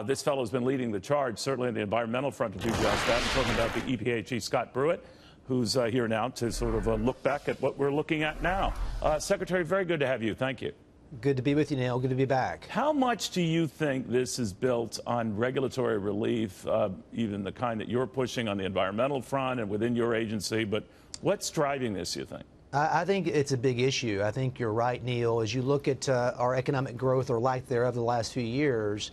This fellow has been leading the charge, certainly on the environmental front, to do just that. I'm talking about the EPA Chief Scott Pruitt, who's here now to sort of look back at what we're looking at now. Secretary, very good to have you. Thank you. Good to be with you, Neil. Good to be back. How much do you think this is built on regulatory relief, even the kind that you're pushing on the environmental front and within your agency? But what's driving this, you think? I think it's a big issue. I think you're right, Neil. As you look at our economic growth or lack thereof the last few years,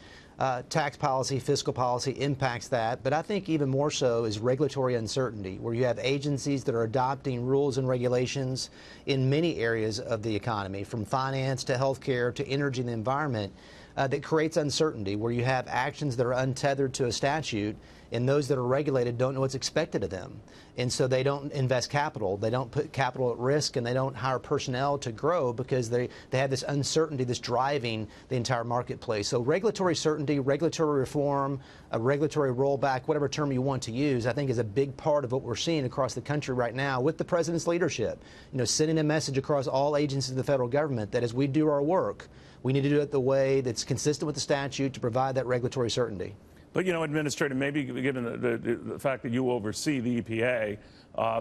tax policy, fiscal policy impacts that. But I think even more so is regulatory uncertainty, where you have agencies that are adopting rules and regulations in many areas of the economy, from finance to healthcare to energy and the environment, that creates uncertainty, where you have actions that are untethered to a statute, and those that are regulated don't know what's expected of them. And so they don't invest capital, they don't put capital at risk, and they don't hire personnel to grow because they have this uncertainty that's driving the entire marketplace. So regulatory certainty, regulatory reform, a regulatory rollback, whatever term you want to use, I think is a big part of what we're seeing across the country right now with the president's leadership. You know, sending a message across all agencies of the federal government that as we do our work, we need to do it the way that's consistent with the statute to provide that regulatory certainty. But, you know, Administrator, maybe given the fact that you oversee the EPA,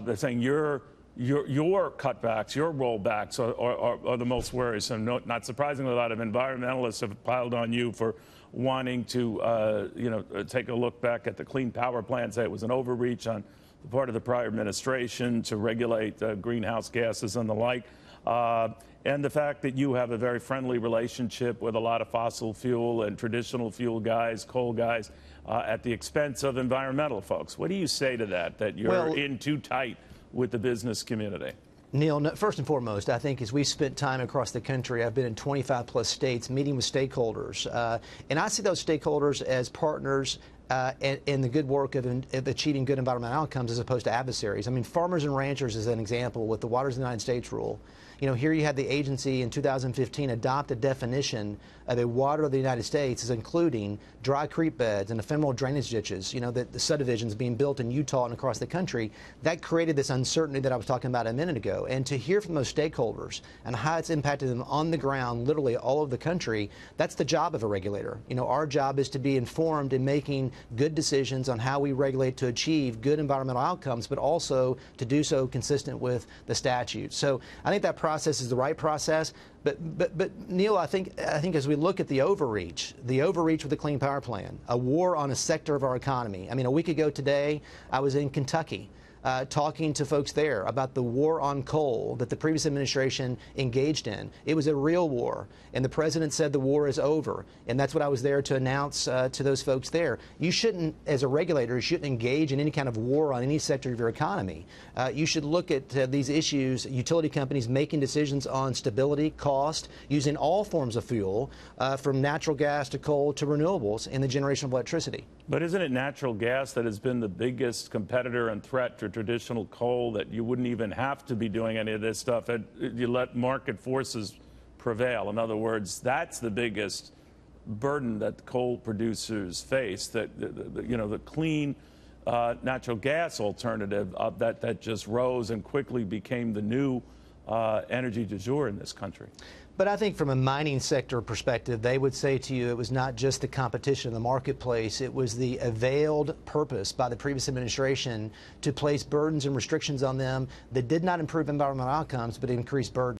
they're saying your cutbacks, your rollbacks are the most worrisome. Not surprisingly, a lot of environmentalists have piled on you for wanting to, take a look back at the Clean Power Plan, say it was an overreach on the part of the prior administration to regulate greenhouse gases and the like. And the fact that you have a very friendly relationship with a lot of fossil fuel and traditional fuel guys, coal guys, at the expense of environmental folks. What do you say to that you're in too tight with the business community? Neil, first and foremost, I think as we've spent time across the country, I've been in 25 plus states meeting with stakeholders, and I see those stakeholders as partners in the good work of achieving good environmental outcomes as opposed to adversaries. I mean, farmers and ranchers is an example with the Waters of the United States rule. You know, here you had the agency in 2015 adopt a definition of a water of the United States as including dry creek beds and ephemeral drainage ditches, you know, the subdivisions being built in Utah and across the country. That created this uncertainty that I was talking about a minute ago. And to hear from those stakeholders and how it's impacted them on the ground, literally all over the country, that's the job of a regulator. You know, our job is to be informed in making good decisions on how we regulate to achieve good environmental outcomes, but also to do so consistent with the statute. So I think that process is the right process. But Neil, I think as we look at the overreach with the Clean Power Plan, a war on a sector of our economy. I mean, a week ago today, I was in Kentucky. Talking to folks there about the war on coal that the previous administration engaged in. It was a real war, and the president said the war is over, and that's what I was there to announce to those folks there. You shouldn't, as a regulator, you shouldn't engage in any kind of war on any sector of your economy. You should look at these issues, utility companies making decisions on stability, cost, using all forms of fuel, from natural gas to coal to renewables in the generation of electricity. But isn't it natural gas that has been the biggest competitor and threat to traditional coal, that you wouldn't even have to be doing any of this stuff? You let market forces prevail. In other words, that's the biggest burden that coal producers face, that the clean natural gas alternative that just rose and quickly became the new energy du jour in this country. But I think from a mining sector perspective, they would say to you it was not just the competition in the marketplace, it was the veiled purpose by the previous administration to place burdens and restrictions on them that did not improve environmental outcomes, but increased burdens.